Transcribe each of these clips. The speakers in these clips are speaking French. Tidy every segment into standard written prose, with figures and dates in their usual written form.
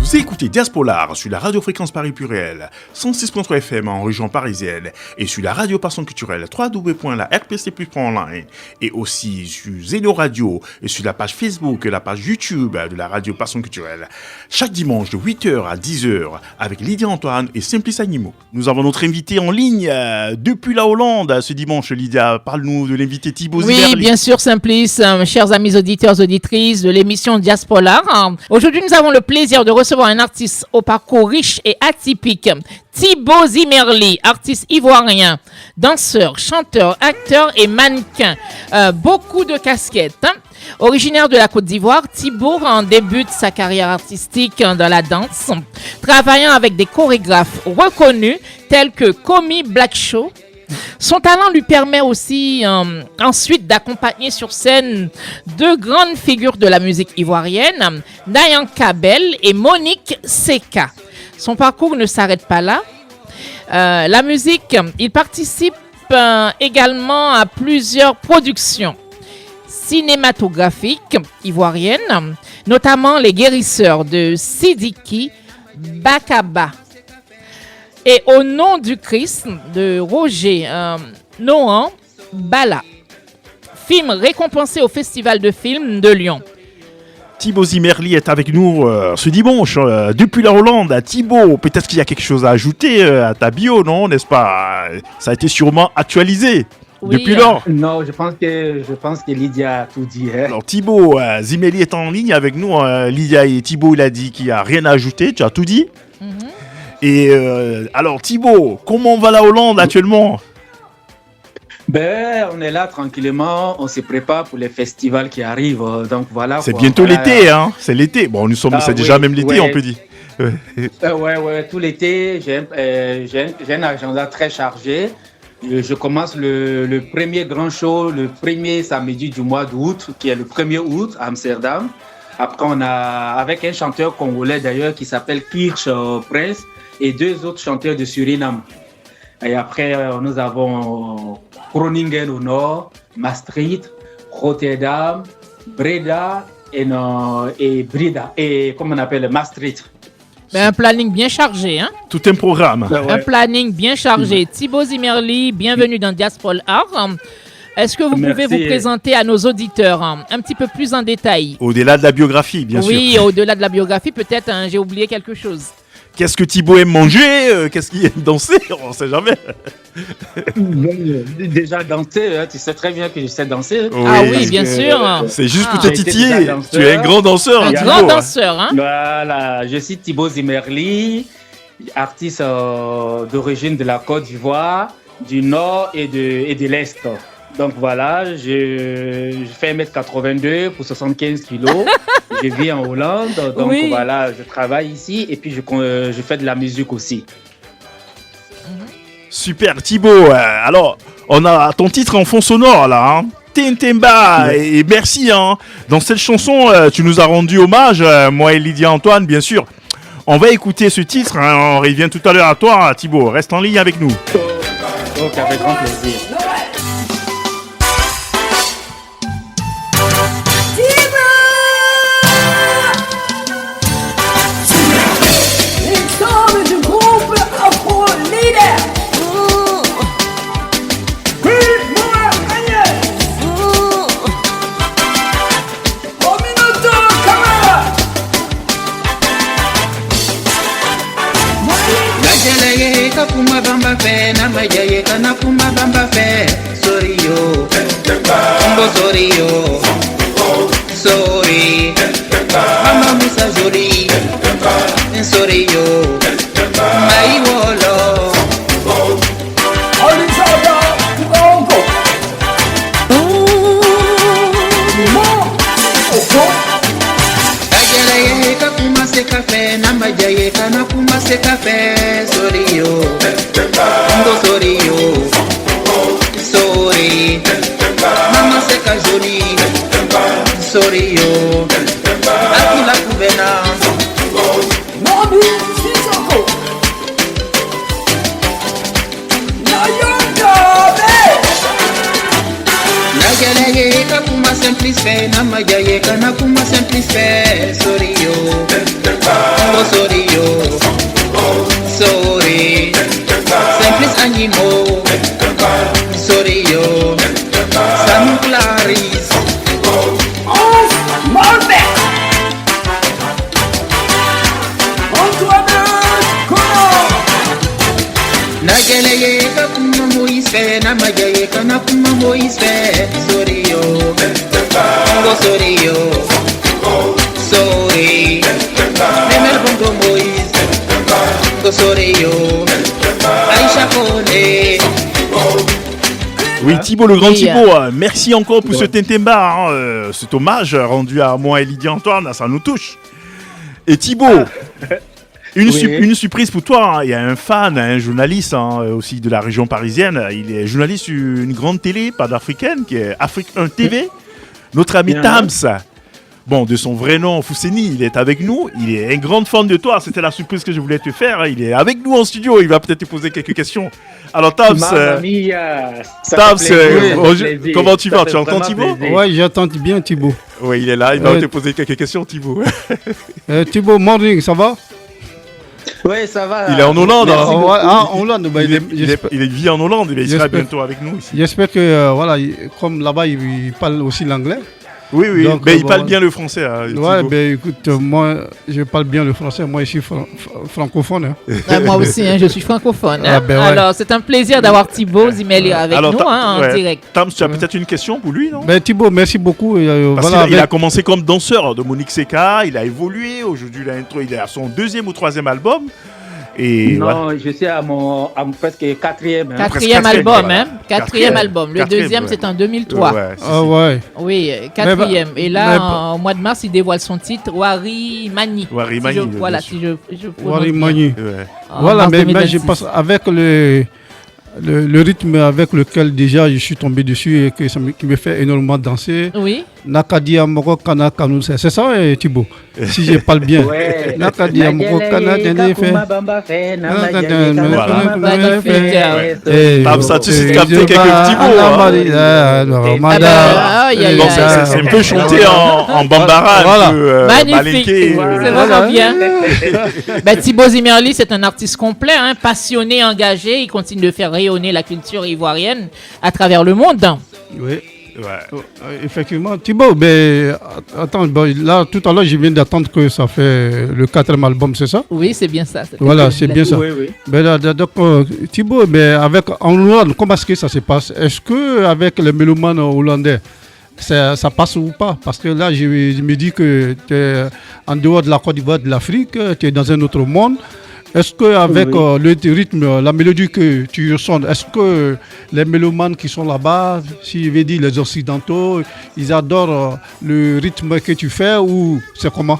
Vous écoutez Diasporar sur la radio fréquence Paris Pluriel, 106.3 FM en région parisienne et sur la radio Passion Culturelle www.larpc+.online et aussi sur Zeno Radio et sur la page Facebook et la page YouTube de la radio Passion Culturelle. Chaque dimanche de 8h à 10h avec Lydia Antoine et Simplice Animaux. Nous avons notre invité en ligne depuis la Hollande ce dimanche. Lydia, parle-nous de l'invité Thibaut Zimmerli. Oui, bien sûr Simplice, chers amis auditeurs, auditrices de l'émission Diasporar. Aujourd'hui, nous avons le plaisir de recevoir un artiste au parcours riche et atypique, Thibaut Zimmerli, artiste ivoirien, danseur, chanteur, acteur et mannequin. Beaucoup de casquettes. Originaire de la Côte d'Ivoire, Thibaut débute sa carrière artistique dans la danse, travaillant avec des chorégraphes reconnus tels que Komi Black Show. Son talent lui permet aussi ensuite d'accompagner sur scène deux grandes figures de la musique ivoirienne, Nayan Kabel et Monique Seka. Son parcours ne s'arrête pas là. La musique, il participe également à plusieurs productions cinématographiques ivoiriennes, notamment Les Guérisseurs de Sidiki Bakaba. Et Au nom du Christ de Roger Nohan Bala, film récompensé au Festival de films de Lyon. Thibaut Zimmerli est avec nous ce dimanche depuis la Hollande. Thibaut, peut-être qu'il y a quelque chose à ajouter à ta bio, non, n'est-ce pas? Ça a été sûrement actualisé. Oui, depuis lors. Non, je pense que Lydia a tout dit. Hein. Alors Thibaut, Zimmerli est en ligne avec nous. Lydia et Thibaut, il a dit qu'il n'y a rien à ajouter. Tu as tout dit. Mm-hmm. Et alors Thibaut, comment va la Hollande actuellement? On est là tranquillement, on se prépare pour les festivals qui arrivent. Donc voilà. C'est quoi, bientôt voilà. L'été, hein. C'est l'été. Bon, nous sommes, c'est déjà même l'été, on peut dire. Ouais, tout l'été, j'ai un agenda très chargé. Je commence le premier grand show, le premier samedi du mois d'août, qui est le 1er août à Amsterdam. Après, on a, avec un chanteur congolais d'ailleurs qui s'appelle Kirsch Prince et deux autres chanteurs de Suriname. Et après, nous avons Groningen au nord, Maastricht, Rotterdam, Breda et Breda. Et comment on appelle Maastricht. Un planning bien chargé, hein? Tout un programme. Ouais. Un planning bien chargé. Thibaut Zimmerli, bienvenue dans Diasporar. Est-ce que vous pouvez vous présenter à nos auditeurs un petit peu plus en détail? Au-delà de la biographie, bien sûr. Oui, au-delà de la biographie, peut-être j'ai oublié quelque chose. Qu'est-ce que Thibaut aime manger? Qu'est-ce qu'il aime danser? On ne sait jamais. Déjà danser, tu sais très bien que je sais danser. Oui, ah oui, bien sûr. C'est juste pour te J'ai été titiller. danseur. Tu es un grand danseur. Un Thibaut, grand hein. danseur, hein? Voilà, je suis Thibaut Zimmerli, artiste d'origine de la Côte d'Ivoire, du Nord et de l'Est. Donc voilà, je fais 1m82 pour 75 kilos. Je vis en Hollande, donc oui. Voilà, je travaille ici et puis je fais de la musique aussi. Super Thibaut. Alors, on a ton titre en fond sonore là. Hein. Tintemba et merci. Hein. Dans cette chanson, tu nous as rendu hommage, moi et Lydia Antoine, bien sûr. On va écouter ce titre. Hein. On revient tout à l'heure à toi, Thibaut. Reste en ligne avec nous. Donc, avec grand plaisir. Kuma bamba fe na majaye kana kuma bamba fe sorry yo Mbo sorry yo sorry mama musa sorry sorry yo mai wolo Alisada Kongo Ajalaye ka kuma se kafe na majaye kana kuma se kafe sorry yo Mbo sorry yo sorry mama se ka joli sorry yo akula kubena Nabi Sisoko Najaleye ka kuma simplice fe na majaye kana kuma simplice fe sorry yo Mbo Sorio, Sori, Simples Animo, Sorio, Sam Claris, Malbec. Antoine Kono. Nageleye Kapuma Moisfe, Namajaye Kanapuma Moisfe, Sorio, Sorio, Sori, Nemel Bongo Moïse, Sorio, Aïcha Kone. Oui, Thibaut, le grand Oui, Thibaut, merci encore pour ce tintemba, cet hommage rendu à moi et Lydie Antoine, ça nous touche. Et Thibaut, une surprise pour toi, hein. Il y a un fan, un journaliste aussi de la région parisienne, il est journaliste sur une grande télé panafricaine qui est Afrique 1 TV, notre ami Tams. Bon, de son vrai nom, Fousseni, il est avec nous, il est un grand fan de toi, c'était la surprise que je voulais te faire, hein. Il est avec nous en studio, il va peut-être te poser quelques questions. Alors Tams, comment tu vas? Tu entends Thibaut? Ouais, j'entends bien Thibaut. Oui, il est là, il va te poser quelques questions, Thibaut. Thibaut, morning, ça va? Oui, ça va. Il est en Hollande. En Hollande. Bah, il vit en Hollande, mais il sera bientôt avec nous ici. J'espère que, voilà, comme là-bas, il parle aussi l'anglais. Oui, oui, donc, mais il parle bien le français. Ouais, ben écoute, moi, je parle bien le français. Moi, je suis francophone. Hein. Moi aussi, hein, je suis francophone. Hein. Ben ouais. Alors, c'est un plaisir d'avoir Thibaut Zimeli avec nous en direct. Tam, tu as peut-être une question pour lui, non? Ben Thibaut, merci beaucoup. Parce qu'il a commencé comme danseur de Monique Seka, il a évolué. Aujourd'hui, il est à son 2e ou 3e album. Et non, je suis à mon presque 4e. Hein. Quatrième album, hein. Quatrième album. Le deuxième, c'est en 2003. Ouais. Oui, 4e. Et là, au mois de mars, il dévoile son titre, Wari Mani. Wari Mani. Voilà, si je Wari Mani. Voilà, mais je pense avec le rythme avec lequel déjà je suis tombé dessus et qui me fait énormément danser. Oui. Nakadia Moko Kana Kanu, c'est ça, Thibaut? Si je parle bien. Nakadia Moko Kana fait. Ça, tu sais capter quelques Thibaut. C'est un peu chanté en bambara. Magnifique. C'est vraiment bien. Thibaut Zimeli, c'est un artiste complet, passionné, engagé. Il continue de faire rayonner la culture ivoirienne à travers le monde. Oui. Ouais. Effectivement, Thibaut, attends, là tout à l'heure je viens d'attendre que ça fait le 4e album, c'est ça? Oui, c'est bien ça. Voilà, c'est bien ça. Oui. Donc, Thibaut, en Hollande, comment est-ce que ça se passe? Est-ce que avec les mélomanes hollandais, ça passe ou pas? Parce que là, je me dis que tu es en dehors de la Côte d'Ivoire, de l'Afrique, tu es dans un autre monde. Est-ce qu'avec le rythme, la mélodie que tu ressens, est-ce que les mélomanes qui sont là-bas, si je veux dire les Occidentaux, ils adorent le rythme que tu fais ou c'est comment?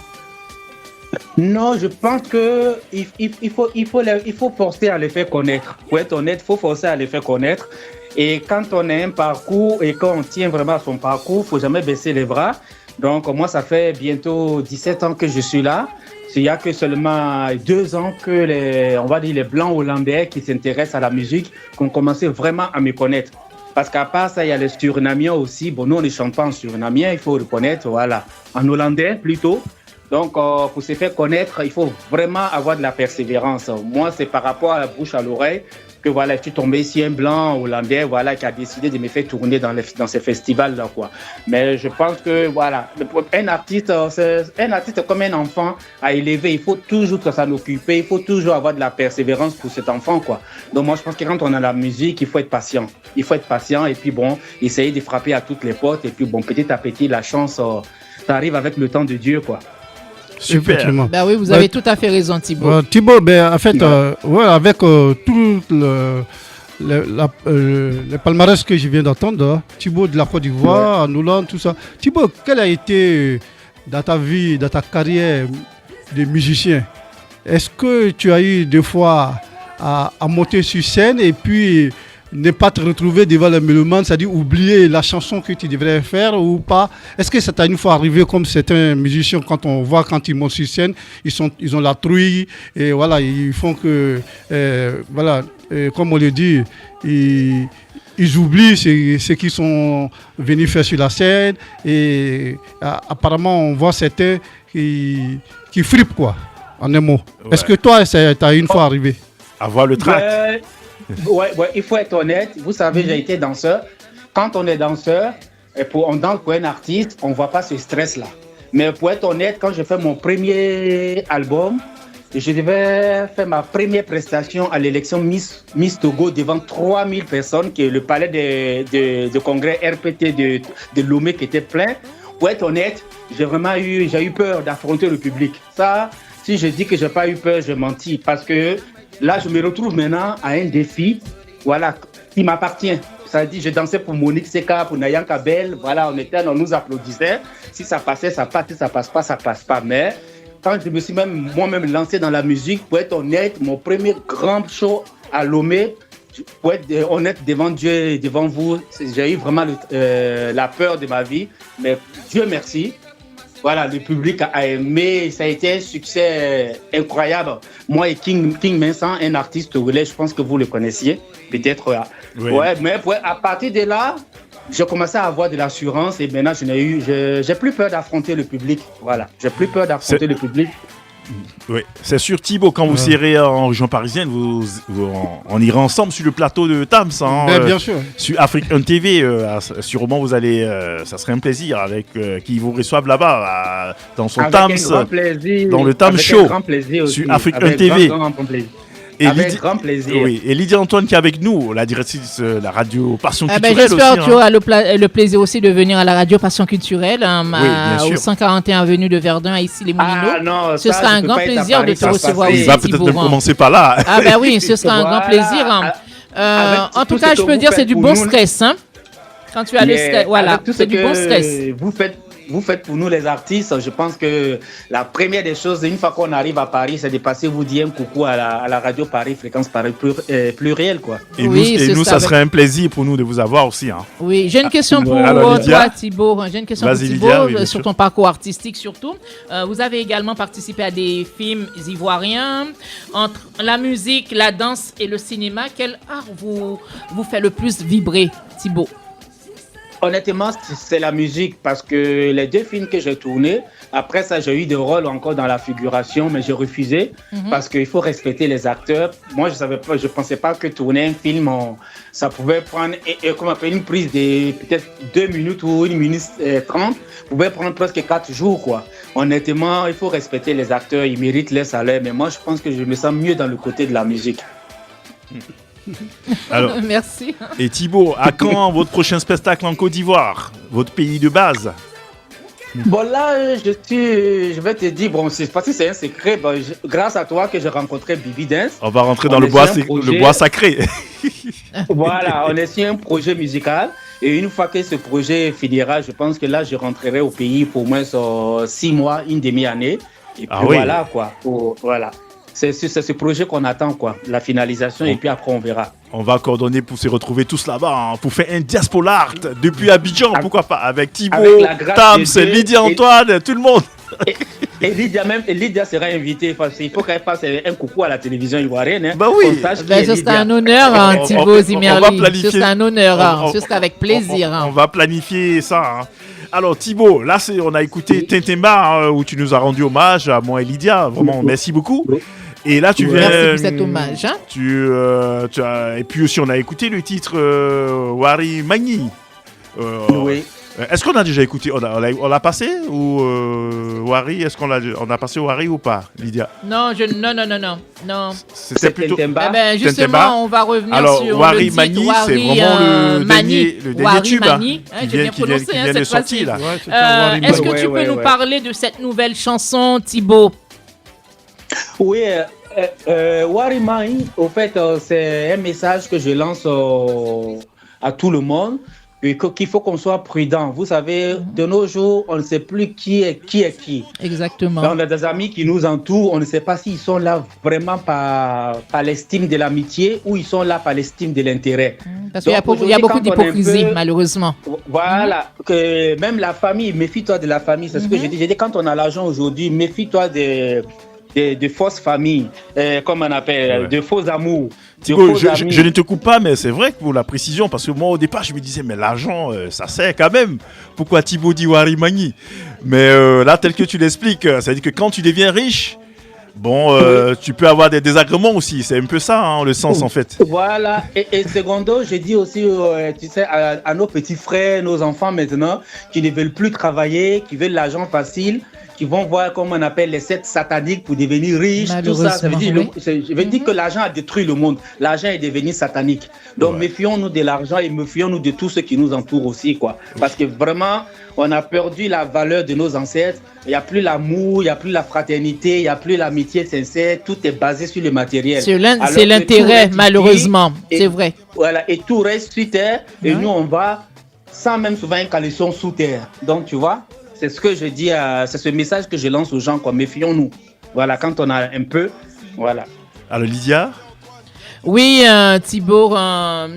Non, je pense qu'il faut forcer à les faire connaître. Pour être honnête, il faut forcer à les faire connaître. Et quand on a un parcours et qu'on tient vraiment à son parcours, il ne faut jamais baisser les bras. Donc moi, ça fait bientôt 17 ans que je suis là. Il n'y a que seulement 2 ans que les Blancs hollandais qui s'intéressent à la musique qui ont commencé vraiment à me connaître. Parce qu'à part ça, il y a les Surinamiens aussi. Bon, nous, on ne chante pas en surinamien, il faut reconnaître, voilà. En hollandais, plutôt. Donc, pour se faire connaître, il faut vraiment avoir de la persévérance. Moi, c'est par rapport à la bouche à l'oreille que voilà, je suis tombé ici un blanc hollandais, voilà, qui a décidé de me faire tourner dans ces festivals-là, quoi. Mais je pense que voilà, un artiste comme un enfant à élever, il faut toujours s'en occuper, il faut toujours avoir de la persévérance pour cet enfant, quoi. Donc moi, je pense que quand on a la musique, il faut être patient. Il faut être patient et puis bon, essayer de frapper à toutes les portes et puis bon, petit à petit, la chance, ça arrive avec le temps de Dieu, quoi. Super. Oui, vous avez tout à fait raison, Thibaut. Thibaut, en fait, avec tout le palmarès que je viens d'entendre, Thibaut de la Côte d'Ivoire, en Hollande, tout ça. Thibaut, quel a été dans ta vie, dans ta carrière de musicien? Est-ce que tu as eu des fois à monter sur scène et puis ne pas te retrouver devant les mélomanes, c'est-à-dire oublier la chanson que tu devrais faire ou pas? Est-ce que ça t'a une fois arrivé comme certains musiciens, quand on voit quand ils montent sur scène, ils ont la trouille et voilà, ils font que, comme on le dit, ils oublient ce qu'ils sont venus faire sur la scène et apparemment on voit certains qui frippent quoi. En un mot. Ouais. Est-ce que toi, t'as une fois arrivé? Avoir le track. Ouais, il faut être honnête. Vous savez, j'ai été danseur. Quand on est danseur, on danse pour un artiste, on ne voit pas ce stress-là. Mais pour être honnête, quand j'ai fait mon premier album, je devais faire ma première prestation à l'élection Miss Togo devant 3000 personnes, qui est le palais de congrès RPT de Lomé qui était plein. Pour être honnête, j'ai eu peur d'affronter le public. Ça, si je dis que j'ai pas eu peur, je mentis. Parce que là, je me retrouve maintenant à un défi, voilà, qui m'appartient. Ça dit, je dansais pour Monique Seka, pour Nayan Kabel. Voilà, on nous applaudissait. Si ça passait, ça passe. Si ça passe pas, ça passe pas. Mais quand je me suis moi-même lancé dans la musique, pour être honnête, mon premier grand show à Lomé, pour être honnête devant Dieu et devant vous, j'ai eu vraiment la peur de ma vie. Mais Dieu merci. Voilà, le public a aimé, ça a été un succès incroyable. Moi et King Vincent, un artiste togolais, je pense que vous le connaissiez, peut-être. Oui. Ouais, mais à partir de là, j'ai commencé à avoir de l'assurance et maintenant j'ai plus peur d'affronter le public. Voilà, j'ai plus peur d'affronter le public. Oui, c'est sûr, Thibaut, quand vous serez en région parisienne, on ira ensemble sur le plateau de Tams. Bien sûr. Sur Afrique 1 TV, sûrement vous allez, ça serait un plaisir avec qui vous reçoivent là-bas dans son avec Tams, un grand plaisir, dans le Tams avec Show un grand plaisir aussi, sur Afrique 1 avec TV. grand plaisir. Et Avec grand plaisir. Oui, et Lydia Antoine qui est avec nous, la directrice de la radio Passion Ah Culturelle j'espère aussi. que tu auras le plaisir aussi de venir à la radio Passion Culturelle, bien sûr. au 141 avenue de Verdun, à Issy-les-Moulineaux. Ah non, Ce ça, sera je un peux grand pas être à plaisir de Paris te sans recevoir passer. Il va ici, peut-être Thibaut. même commencer par là. Ah ben oui, ce sera un grand Voilà. plaisir. Avec En tout tout cas, ce je que peux vous dire faites c'est du pour bon nous. stress. Hein? Quand tu as le stress, voilà, Avec tout ce c'est du bon que stress. Vous faites pour nous les artistes. Je pense que la première des choses, une fois qu'on arrive à Paris, c'est de passer vous dire un coucou à la radio Paris, fréquence Paris pluriel, quoi. Et Oui, c'est nous, ça, ça serait un plaisir pour nous de vous avoir aussi. Hein. Oui, j'ai une question pour Alors, Lydia. toi, Thibaut. J'ai une question pour Vas-y, Thibaut, Lydia, oui, bien sur sûr. ton parcours artistique surtout. Vous avez également participé à des films ivoiriens. Entre la musique, la danse et le cinéma, quel art vous fait le plus vibrer, Thibaut? Honnêtement, c'est la musique parce que les 2 films que j'ai tournés, après ça, j'ai eu des rôles encore dans la figuration, mais j'ai refusé parce qu'il faut respecter les acteurs. Moi, je pensais pas que tourner un film, ça pouvait prendre une prise de peut-être 2 minutes ou 1 minute 30, pouvait prendre presque 4 jours, quoi. Honnêtement, il faut respecter les acteurs, ils méritent leur salaire, mais moi, je pense que je me sens mieux dans le côté de la musique. Alors, Merci. et Thibaut, à quand votre prochain spectacle en Côte d'Ivoire, votre pays de base? Bon, là, je vais te dire, bon, c'est parce que c'est un secret, grâce à toi que j'ai rencontré Bibi Dance. On va rentrer dans On le est bois, sur un projet. le bois sacré. Voilà, on est sur un projet musical. Et une fois que ce projet finira, je pense que là, je rentrerai au pays pour au moins 6 mois, une demi-année. Et puis oui. voilà, quoi. Voilà. C'est ce projet qu'on attend, quoi. La finalisation, et puis après, on verra. On va coordonner pour se retrouver tous là-bas, hein, pour faire un Diaspora Art depuis Abidjan, pourquoi pas, avec Thibaut, Avec la grâce Tams, de Dieu Lydia et- Antoine, tout le monde. Et Lydia sera invitée, parce qu'il faut qu'elle fasse un coucou à la télévision ivoirienne. Hein, Bah oui. qu'on sache qui Ben, est ce sera Lydia. un honneur, hein, On- Thibaut on Zimerli. va planifier- Ce sera un honneur, hein. on- Ce sera avec plaisir. On hein. va planifier ça. Hein. Alors Thibaut, là on a écouté Tintemba, où tu nous as rendu hommage à moi et Lydia. Vraiment, merci beaucoup. Oui. Et là tu viens. Merci pour cet hommage. Hein. Et puis aussi on a écouté le titre Wari Magni. Oui. Est-ce qu'on a déjà écouté, on l'a passé ou Wari, est-ce qu'on a passé Wari ou pas, Lydia? Non, non. C'était C'est plutôt. Tintemba. Eh ben, Tintemba. justement, on va revenir Alors, sur Wari le titre Mani, c'est Wari, vraiment le Mani. dernier Wari tube, hein, Mani, hein, qui j'ai vient- bien qui vient- prononcé qui hein, vient de cette sortir, fois-ci. là. Ouais, c'est un Wari Est-ce que Ouais, tu peux ouais, nous ouais. parler de cette nouvelle chanson, Thibaut? Oui, Wari Mai, au fait, c'est un message que je lance à tout le monde, et qu'il faut qu'on soit prudent. Vous savez, de nos jours, on ne sait plus qui est qui. Exactement. On a des amis qui nous entourent, on ne sait pas s'ils sont là vraiment par l'estime de l'amitié ou ils sont là par l'estime de l'intérêt. Parce qu'il y a Donc, il y a beaucoup aujourd'hui, quand on est un d'hypocrisie, peu- malheureusement. Voilà, que même la famille, méfie-toi de la famille, c'est ce que je dis. J'ai dit, quand on a l'argent aujourd'hui, méfie-toi de fausses familles, comme on appelle, Ouais. de faux amours. de Thibaut, faux amis. je ne te coupe pas, mais c'est vrai que pour la précision, parce que moi au départ je me disais, mais l'argent, ça sert quand même. Pourquoi Thibaut dit Wari Mani? Mais là, tel que tu l'expliques, ça veut dire que quand tu deviens riche, Bon, tu peux avoir des désagréments aussi, c'est un peu ça, hein, le sens en fait. Voilà, et secondo, je dis aussi, tu sais, à nos petits frères, nos enfants maintenant, qui ne veulent plus travailler, qui veulent l'argent facile, qui vont voir, comme on appelle, les sectes sataniques pour devenir riches, tout ça. Ça veut dire, je veux dire que l'argent a détruit le monde. L'argent est devenu satanique. Donc, méfions-nous de l'argent et méfions-nous de tout ce qui nous entoure aussi, quoi. Parce que vraiment, on a perdu la valeur de nos ancêtres. Il n'y a plus l'amour, il n'y a plus la fraternité, il n'y a plus l'amitié sincère. Tout est basé sur le matériel. C'est l'intérêt, malheureusement. C'est vrai. Voilà, et tout reste sur terre. Et nous, on va sans même souvent une caleçon sous terre. Donc, tu vois, c'est ce que je dis, c'est ce message que je lance aux gens, quoi. Méfions-nous. Voilà, quand on a un peu, voilà. Alors, Lydia? Oui, Thibaut,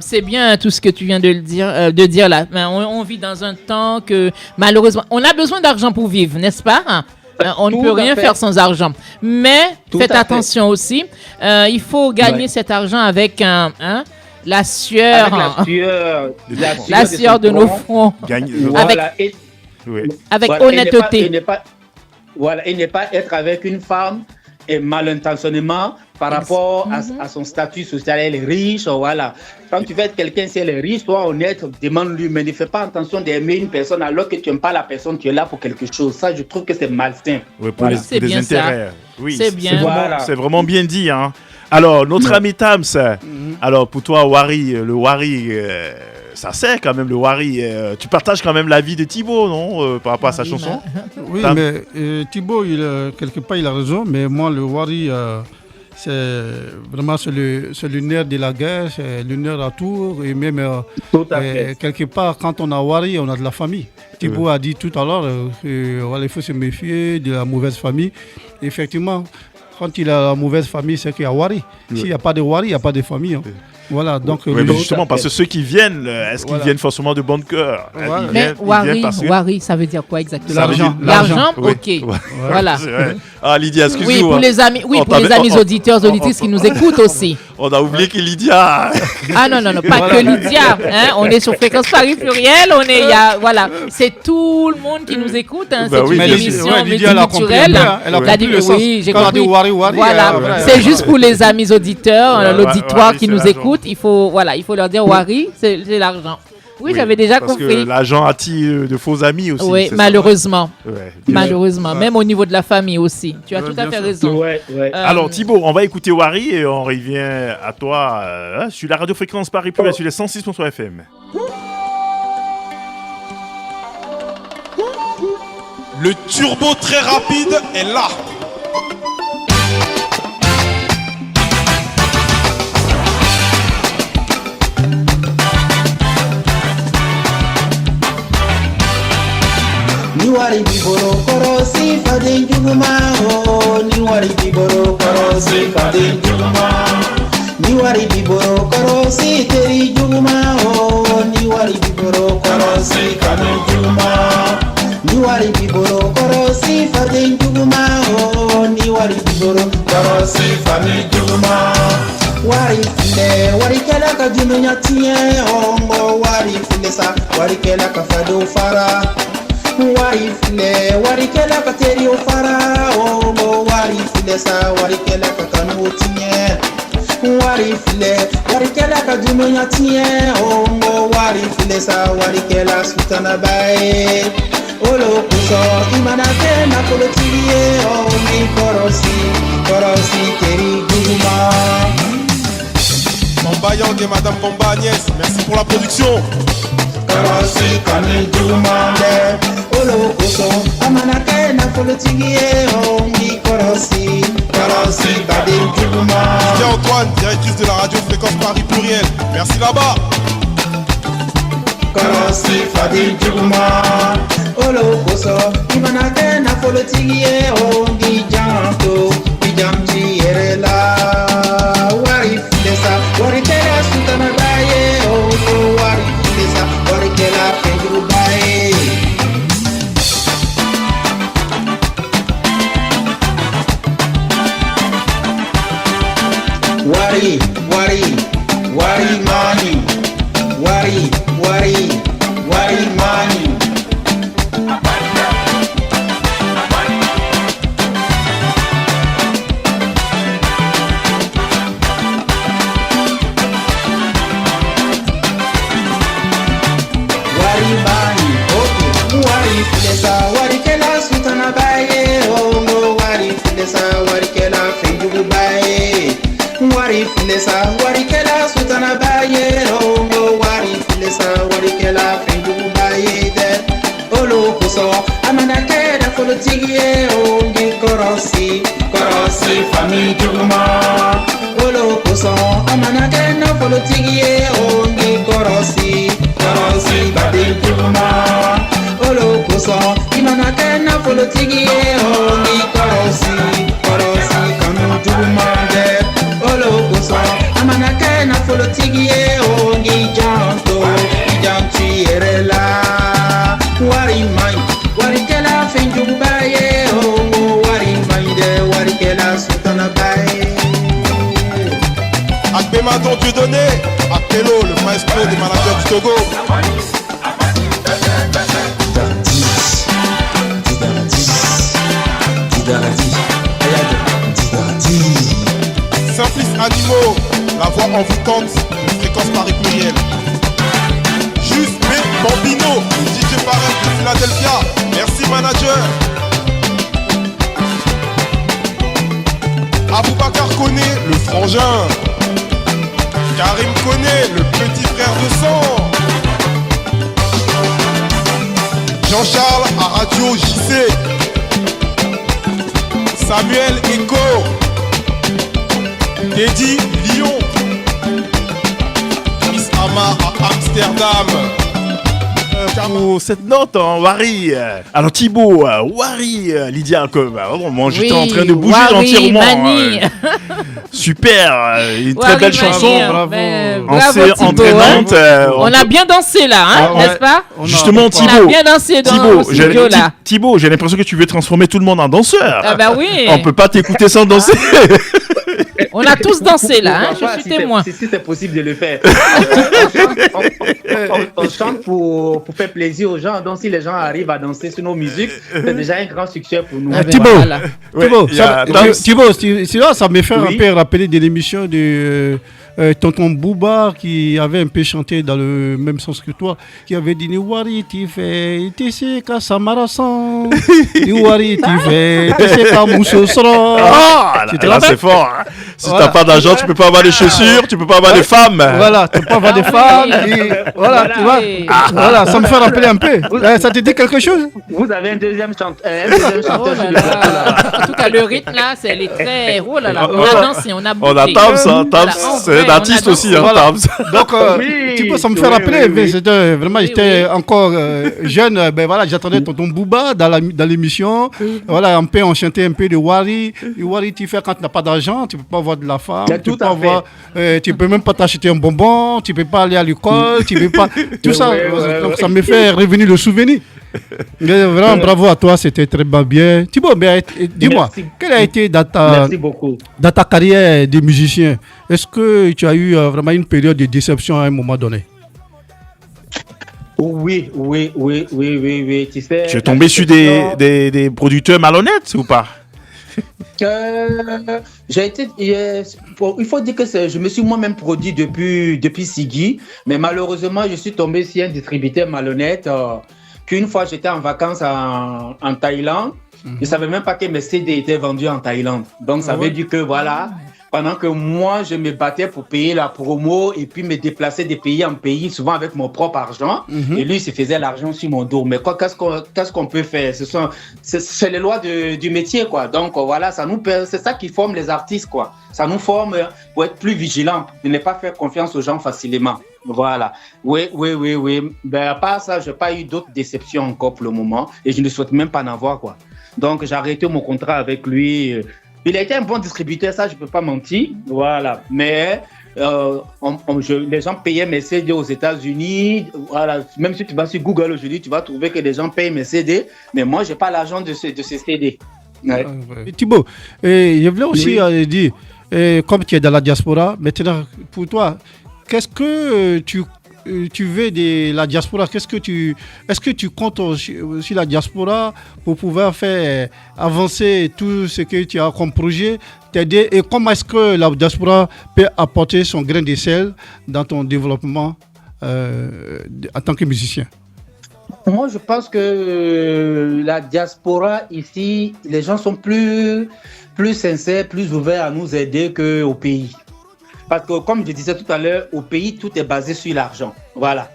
c'est bien tout ce que tu viens de dire là. On vit dans un temps que malheureusement, on a besoin d'argent pour vivre, n'est-ce pas? On ne peut rien faire sans argent. Mais faites attention aussi. Il faut gagner cet argent avec la sueur, la sueur de nos fronts, avec honnêteté. Et ne pas être avec une femme et mal intentionnément par rapport à son statut social. Elle est riche, voilà. Quand tu veux être quelqu'un, si elle est riche, sois honnête, demande-lui, mais ne fais pas attention d'aimer une personne alors que tu n'aimes pas la personne, tu es là pour quelque chose. Ça, je trouve que c'est malsain. Oui, pour les intérêts. Ça. Oui, c'est bien. C'est vraiment bien dit, hein. Alors, notre ami Tams, alors pour toi, Wari, le Wari, ça sert quand même le Wari. Tu partages quand même l'avis de Thibaut, non, par rapport à sa chanson? Oui, mais Thibaut, quelque part, il a raison, mais moi, le Wari, c'est vraiment le nerf de la guerre, c'est le nerf à tout, et même quelque part, quand on a Wari, on a de la famille. Thibaut a dit tout à l'heure qu'il faut se méfier de la mauvaise famille. Effectivement, quand il a la mauvaise famille, c'est qu'il y a Wari. S'il n'y a pas de Wari, il n'y a pas de famille. Hein. Voilà, donc mais justement, parce que ceux qui viennent, est-ce qu'ils viennent forcément de bon cœur? Mais Wari, ça veut dire quoi exactement? L'argent, ok. Voilà. Ah, Lydia, excuse-moi. Oui, pour les amis auditeurs, auditrices qui nous écoutent aussi. On a oublié que Lydia. Ah non, pas que Lydia. Hein, on est sur Fréquence Paris Pluriel. Voilà, c'est tout le monde qui nous écoute. Hein, c'est une émission multiculturelle. Oui, j'ai compris. Voilà, c'est juste pour les amis auditeurs, l'auditoire qui nous écoute. Il faut leur dire Wari, c'est l'argent. Oui, j'avais déjà compris. Parce que l'argent attire de faux amis aussi. Oui, malheureusement. Malheureusement, même au niveau de la famille aussi. Tu as tout à fait raison. Alors Thibaut, on va écouter Wari et on revient à toi sur la radio Fréquence Paris Pluriel sur les 106.3 FM. Le turbo très rapide est là. Ni wari biboro korosi fadin juguma ho. Ni wari biboro korosi fadin juguma. Ni wari biboro korosi teri juguma ho. Ni wari biboro korosi fadin juguma. Ni wari biboro korosi fadin juguma ho. Ni wari biboro korosi fadin juguma. Wari file wari kela ka jununya tiye ongo. Wari file sa wari kela ka fado fara. Wari file wari kela ka teri o fara ongo. Wari file sa wari kela ka kanu tiye. Wari file wari kela ka jununya tiye ongo. Wari file sa wari kela sutana bae. Olo kuso imana kena kolo tiye ongi korosi teri juguma. Combat Yang et Madame Combat Agnès, merci pour la production. Korosi kani jugumande. Olo kuso amana kena kolo tiye ongi korosi kadi juguma. Lydia Antoine, directrice de la radio Fréquence Paris Pluriel, merci là-bas. Korosi fadi juguma. Olo kuso imana kena kolo tiye ongi janto jamji erela. Wari filesa wari kela sutana baye oh. Wari filesa wari kela pedro baye. Wari mani. Wari mani. filesa warikela sutana baye ongo wari filesa warikela findu baye de olo kuso amana keda politigie ongi korosi famille juma olo kuso amana keda politigie ongi korosi bade juma olo kuso imana keda politigie ongi korosi kanu juma de olo kuso amana keda politigie ongi jantu yerela wari mai wari kela finjumba ye oh wari mai de wari kela sultana bae Akbematon Dieudonné, Akpelo, le maestro des managers du Togo. Simplice Animaux, la voix envoûtante de Fréquence Paris Pluriel. Juste B. Bambino, DJ Paris de Philadelphia. Merci manager. Aboubacar Koné, le frangin. Karim Koné, le petit frère de sang. Jean-Charles à Radio JC. Samuel Echo. Teddy Lyon. Miss Ama à Amsterdam. Pour cette note en Wari. Alors Thibaut, Wari, Lydia, vraiment, j'étais en train de bouger Wari, entièrement. Mani. Super, une très Wari, belle Mani, chanson. bravo. Bravo, Thibaut, Entraînante. On a bien dansé là, hein, ouais. n'est-ce pas? Justement, On a Thibaut. bien dansé dans le studio là. Thibaut, j'ai l'impression que tu veux transformer tout le monde en danseur. Ah bah oui. On peut pas t'écouter sans danser. On a tous dansé là, hein, Pourquoi pas, je suis témoin. Si c'est possible de le faire. On chante pour faire plaisir aux gens. Donc si les gens arrivent à danser sur nos musiques, c'est déjà un grand succès pour nous. Ah ben Thibaut, voilà. Thibaut, Ouais, il y a Thibaut, ça me fait Oui. un peu rappeler de l'émission de Tonton Bouba qui avait un peu chanté dans le même sens que toi, qui avait dit Niwari Tife, Tissé Kasamarasan, Niwari Tife, Tissé Kamoussosra. Ah, Tu te là, rappelles? c'est fort. Hein. Si Voilà. t'as pas d'argent, tu peux pas avoir des chaussures, tu peux pas avoir des femmes. Voilà, tu peux pas avoir des Ah femmes. oui. et voilà, tu vois. Oui. Voilà, ça me fait rappeler un peu. Ça te dit quelque chose? Vous avez un deuxième Oh chanteur sur là le plateau, là. là. En tout cas, le rythme là, elle est très. Oh là là, on a dansé, on a bougé. On a Tams, hein, Tams, Voilà. c'est Ouais, un on a artiste dansé. aussi, hein, Voilà. Tams. Donc, Oui, Thibaut, ça me fait oui, rappeler, oui, mais oui. c'était vraiment, Oui, j'étais oui. encore jeune, ben voilà, j'attendais Tonton Bouba dans l'émission. Voilà, un peu, on chantait un peu de Wari. Et Wari, tu fais quand tu n'as pas d'argent, tu peux pas avoir de la femme, Mais tu tout peux à pas avoir, tu peux même pas t'acheter un bonbon, tu peux pas aller à l'école, tu peux pas, tout ça. Ouais, ouais, Donc, ouais. ça me fait revenir le souvenir. Mais vraiment, bravo à toi, c'était très bien. Thibaut, mais dis-moi, Merci. quelle a été dans Merci beaucoup. ta carrière de musicien, est-ce que tu as eu vraiment une période de déception à un moment donné? Oui. Tu sais, Tu es tombé sur des producteurs malhonnêtes ou pas? J'ai été. Il faut dire que je me suis moi-même produit depuis Sigui, mais malheureusement, je suis tombé sur un distributeur malhonnête. Qu'une fois, j'étais en vacances en Thaïlande, je ne savais même pas que mes CD étaient vendus en Thaïlande. Donc, ça veut dire que voilà. Pendant que moi, je me battais pour payer la promo et puis me déplacer de pays en pays, souvent avec mon propre argent. Et lui, il se faisait l'argent sur mon dos. Mais qu'est-ce qu'on peut faire? C'est les lois du métier, quoi. Donc, voilà, c'est ça qui forme les artistes, quoi. Ça nous forme pour être plus vigilants, de ne pas faire confiance aux gens facilement. Voilà. Oui. Ben, à part ça, je n'ai pas eu d'autres déceptions encore pour le moment et je ne souhaite même pas en avoir, quoi. Donc, j'ai arrêté mon contrat avec lui. Il a été un bon distributeur, ça, je ne peux pas mentir. Voilà. Mais les gens payaient mes CD aux États-Unis. Voilà. Même si tu vas sur Google aujourd'hui, tu vas trouver que les gens payent mes CD. Mais moi, je n'ai pas l'argent de ces CD. Ouais. Et Thibaut, je voulais aussi dire, comme tu es dans la diaspora, maintenant, pour toi, qu'est-ce que tu veux de la diaspora? Est-ce que tu comptes sur la diaspora pour pouvoir faire avancer tout ce que tu as comme projet, t'aider, et comment est-ce que la diaspora peut apporter son grain de sel dans ton développement en tant que musicien? Moi, je pense que la diaspora ici, les gens sont plus sincères, plus ouverts à nous aider qu'au pays. Parce que, comme je disais tout à l'heure, au pays, tout est basé sur l'argent. Voilà.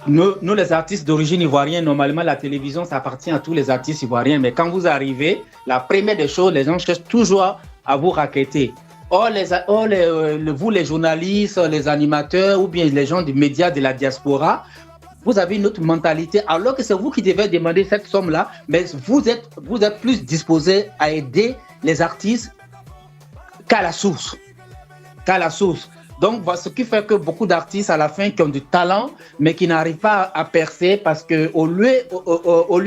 Nous, les artistes d'origine ivoirienne, normalement, la télévision, ça appartient à tous les artistes ivoiriens. Mais quand vous arrivez, la première des choses, les gens cherchent toujours à vous racketter. Vous, les journalistes, les animateurs ou bien les gens des médias de la diaspora, vous avez une autre mentalité, alors que c'est vous qui devez demander cette somme-là, mais vous êtes plus disposé à aider les artistes qu'à la source. Donc, ce qui fait que beaucoup d'artistes, à la fin, qui ont du talent, mais qui n'arrivent pas à percer parce qu'au lieu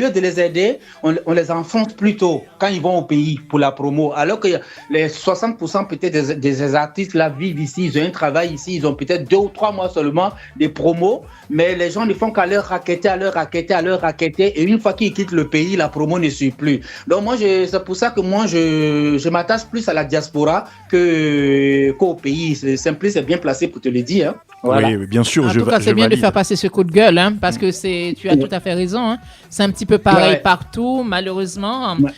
de les aider, on les enfonce plutôt quand ils vont au pays pour la promo. Alors que les 60% peut-être des artistes là vivent ici, ils ont un travail ici, ils ont peut-être 2 ou 3 mois seulement des promos, mais les gens ne font qu'à leur racketter. Et une fois qu'ils quittent le pays, la promo ne suit plus. Donc, c'est pour ça que moi, je m'attache plus à la diaspora qu'au pays. C'est bien placé pour te le dire. Hein. Voilà. Oui, bien sûr. En tout cas, c'est bien de faire passer ce coup de gueule, hein, parce que tu as tout à fait raison. Hein. C'est un petit peu pareil partout, malheureusement. Ouais.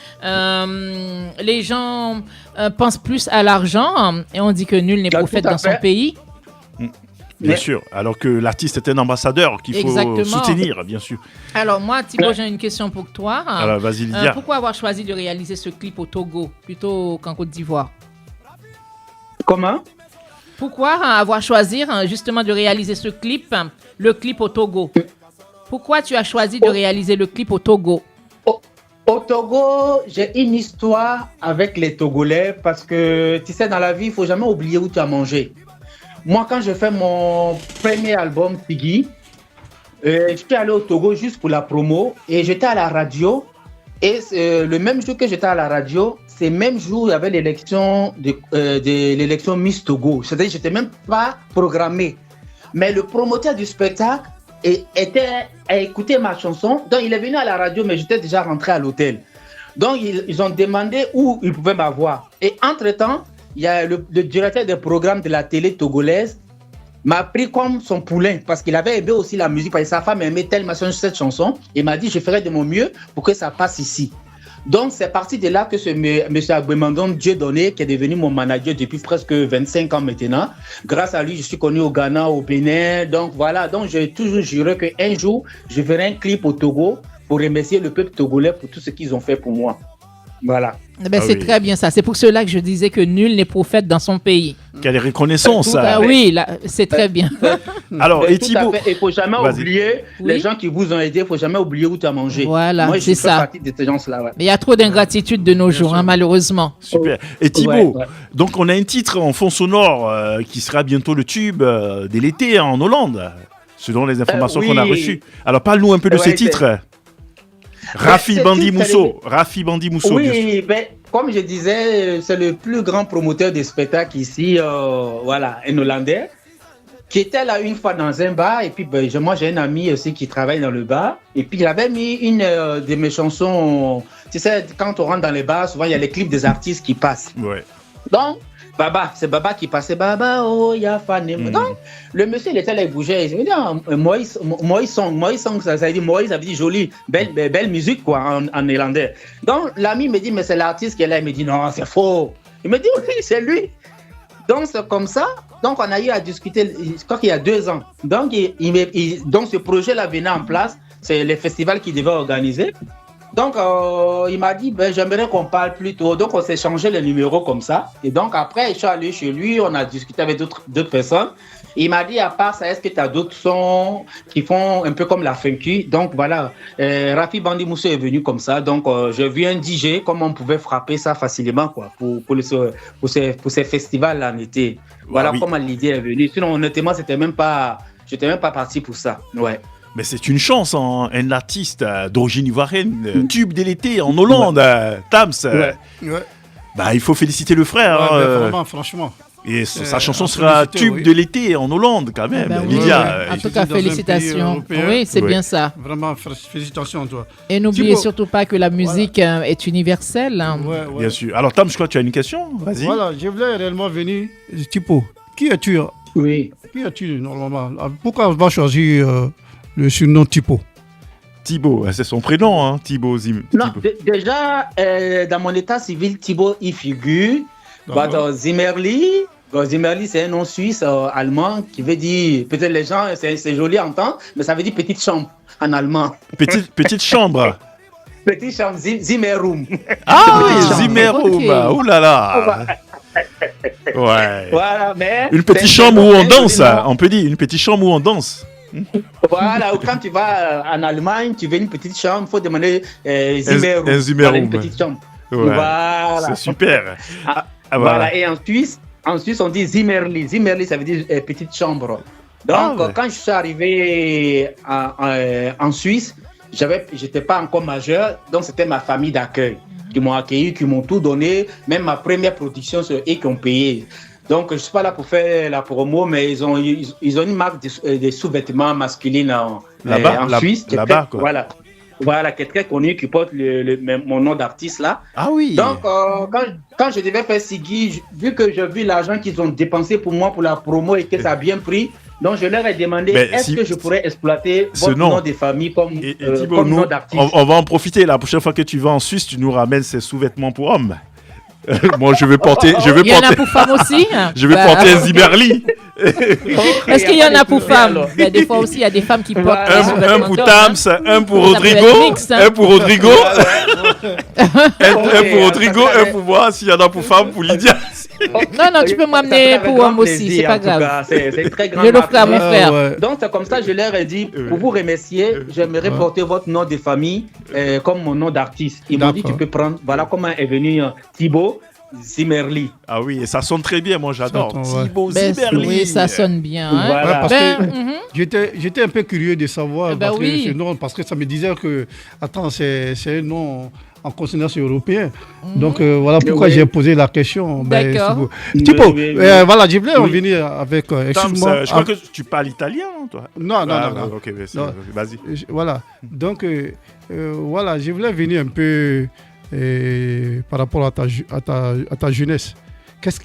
Les gens pensent plus à l'argent et on dit que nul n'est prophète dans son pays. Bien sûr, alors que l'artiste est un ambassadeur qu'il faut soutenir, bien sûr. Alors moi, Thibaut, j'ai une question pour toi. Alors vas-y, Lydia. Pourquoi avoir choisi de réaliser ce clip au Togo plutôt qu'en Côte d'Ivoire? Comment? Pourquoi avoir choisi justement de réaliser le clip au Togo? Pourquoi tu as choisi de réaliser le clip au Togo? Au Togo, j'ai une histoire avec les Togolais parce que, tu sais, dans la vie, il ne faut jamais oublier où tu as mangé. Moi, quand j'ai fait mon premier album, Tigui, je suis allé au Togo juste pour la promo et j'étais à la radio. Et le même jour que j'étais à la radio, c'est le même jour il y avait l'élection de l'élection Miss Togo. C'est-à-dire que je n'étais même pas programmé. Mais le promoteur du spectacle a écouté ma chanson. Donc, il est venu à la radio, mais j'étais déjà rentré à l'hôtel. Donc, ils ont demandé où ils pouvaient m'avoir. Et entre-temps, il y a le directeur des programmes de la télé togolaise m'a pris comme son poulain parce qu'il avait aimé aussi la musique, parce que sa femme aimait tellement cette chanson. Il m'a dit, je ferai de mon mieux pour que ça passe ici. Donc, c'est parti de là que ce monsieur Agbemandon Dieudonné, qui est devenu mon manager depuis presque 25 ans maintenant, grâce à lui, je suis connu au Ghana, au Bénin. Donc, voilà. Donc, j'ai toujours juré qu'un jour, je ferai un clip au Togo pour remercier le peuple togolais pour tout ce qu'ils ont fait pour moi. Voilà. C'est très bien ça. C'est pour cela que je disais que nul n'est prophète dans son pays. Quelle reconnaissance. Oui, là, c'est très bien. Alors, et Thibaut, il ne faut jamais oublier les gens qui vous ont aidé. Il ne faut jamais oublier où tu as mangé. Voilà, moi, c'est ça. Je fais partie de ces gens-là. Ouais. Mais il y a trop d'ingratitude de nos jours, malheureusement. Super. Et Thibaut, donc on a un titre en fond sonore qui sera bientôt le tube dès l'été en Hollande, selon les informations qu'on a reçues. Alors, parle-nous un peu de ce titre. Rafi Bandi Mousso. Oui, comme je disais, c'est le plus grand promoteur de spectacles ici, un Hollandais, qui était là une fois dans un bar. Et puis, moi, j'ai un ami aussi qui travaille dans le bar. Et puis, il avait mis une de mes chansons. Tu sais, quand on rentre dans les bars, souvent, il y a les clips des artistes qui passent. Ouais. Donc, c'est Baba qui passait. Baba, oh, ya fané. Donc, le monsieur, il était là, il bougeait. Il me dit, Moïse Song, ça veut dire Moïse, ça veut dire joli, belle musique, quoi, en néerlandais. Donc, l'ami me dit, mais c'est l'artiste qui est là. Il me dit, non, c'est faux. Il me dit, oui, c'est lui. Donc, c'est comme ça. Donc, on a eu à discuter, je crois qu'il y a 2 ans. Donc, donc ce projet-là venait en place. C'est les festivals qu'il devait organiser. Donc, il m'a dit, j'aimerais qu'on parle plus tôt. Donc, on s'est changé les numéros comme ça. Et donc, après, je suis allé chez lui, on a discuté avec d'autres personnes. Il m'a dit, à part ça, est-ce que tu as d'autres sons qui font un peu comme la funky? Donc, voilà, Rafi Bandi Mousso est venu comme ça. Donc, j'ai vu un DJ, comment on pouvait frapper ça facilement, quoi, pour ces festivals en été. Voilà comment l'idée est venue. Sinon, honnêtement, j'étais même pas parti pour ça. Ouais. Mais c'est une chance, un artiste d'origine ivoirienne, tube dès l'été en Hollande, Tams. Il faut féliciter le frère. Vraiment, franchement. Et sa chanson sera tube de l'été en Hollande, quand même. Lydia. En tout cas, félicitations. Oui, c'est bien ça. Vraiment, félicitations à toi. Et n'oubliez surtout pas que la musique est universelle. Bien sûr. Alors, Tams, je crois que tu as une question. Vas-y. Voilà, je voulais réellement venir. Thibaut, qui es-tu? Oui. Qui es-tu, normalement? Pourquoi on va choisir le surnom Thibaut? Thibaut, c'est son prénom, hein, Thibaut. Non, déjà, dans mon état civil, Thibaut y figure. Zimmerli, Zimmerli, c'est un nom suisse, allemand, qui veut dire, peut-être les gens, c'est joli à entendre, mais ça veut dire petite chambre en allemand. Petite chambre. Petite chambre, Zimmerroom. Ah oui, Petite chambre. Zimmerroom. Ok. Ouh là là. Ouais. Voilà, mais. Une petite c'est chambre où on un danse, joli nom. on peut dire, une petite chambre où on danse. Voilà, ou quand tu vas en Allemagne, tu veux une petite chambre, il faut demander Zimmerroom. un Zimmerroom. Voilà, une petite chambre. Ouais. Voilà. C'est super. Ah, Ah, voilà. Et en Suisse, on dit Zimmerli. Zimmerli, ça veut dire petite chambre. Donc, Ah, ouais. quand je suis arrivé en Suisse, j'étais pas encore majeur, donc c'était ma famille d'accueil qui m'ont accueilli, qui m'ont tout donné, même ma première production sur eux qui ont payé. Donc, je suis pas là pour faire la promo, mais ils ont une marque des sous-vêtements masculins Là-bas, en Suisse. qui est là-bas, très- quoi. Voilà, qui est très connu, qui porte mon nom d'artiste là. Ah oui. Donc, quand je devais faire Siggy, vu que j'ai vu l'argent qu'ils ont dépensé pour moi pour la promo et que ça a bien pris, donc je leur ai demandé Mais est-ce si- que je pourrais exploiter ce votre nom. nom de famille comme, Et Thibaut, comme nous, nom d'artiste. on va en profiter. La prochaine fois que tu vas en Suisse, tu nous ramènes ces sous-vêtements pour hommes. Moi, je vais porter. Il y en a pour femmes aussi. Je vais Bah, porter un Zimmerli. Est-ce qu'il y en a pour femmes? Ben, des fois aussi, il y a des femmes qui portent Voilà. des Un sous-vêtements pour d'hommes, Tams, un pour Ça peut être Rodrigo, mixte, hein. un pour Rodrigo, un pour Ok, Rodrigo, ça un fait- pour moi. S'il y en a pour femmes, pour Lydia. Non, non, tu peux m'amener pour homme aussi, c'est pas grave. C'est un très grand Je le ferai à mon marque. frère. ouais. Donc, c'est comme ça, je leur ai dit, pour vous remercier, j'aimerais porter votre nom de famille comme mon nom d'artiste. Ils m'ont dit, tu D'accord. peux prendre. Voilà comment est venu Thibaut Zimmerli. Ah oui, et ça sonne très bien. Moi, j'adore. Ça sonne, ouais. Thibaut Ben, Zimmerli. oui, ça sonne bien. Hein? Voilà. Ouais, parce Ben, que j'étais un peu curieux de savoir Ben parce, oui. que ce nom, parce que ça me disait que, attends, c'est un nom en consonance européenne. Donc voilà pourquoi Oui. j'ai posé la question. Ben, D'accord. c'est beau. Thibaut, Oui, oui, oui. voilà, je voulais en Oui. venir avec. Tams, Excuse-moi. je crois que tu parles italien, toi. Non, non, Ah, non, non. Ok, Non. vas-y. Voilà. Donc, voilà, je voulais venir un peu par rapport à ta jeunesse. Qu'est-ce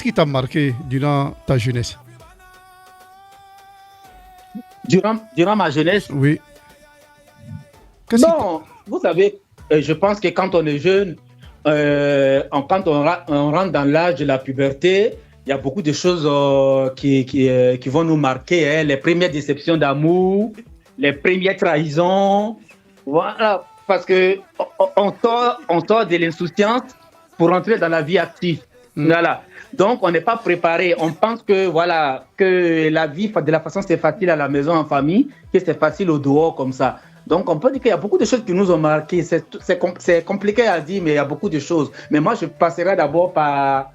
qui t'a marqué durant ta jeunesse? Durant ma jeunesse, Oui. Qu'est-ce qui non, vous savez, je pense que quand on est jeune, quand on rentre dans l'âge de la puberté, il y a beaucoup de choses qui vont nous marquer. Hein. Les premières déceptions d'amour, les premières trahisons. Voilà, parce que on sort de l'insouciance pour entrer dans la vie active. Voilà. Donc, on n'est pas préparé. On pense que, voilà, que la vie de la façon c'est facile à la maison, en famille, que c'est facile au dehors comme ça. Donc, on peut dire qu'il y a beaucoup de choses qui nous ont marqués. C'est compliqué à dire, mais il y a beaucoup de choses. Mais moi, je passerai d'abord par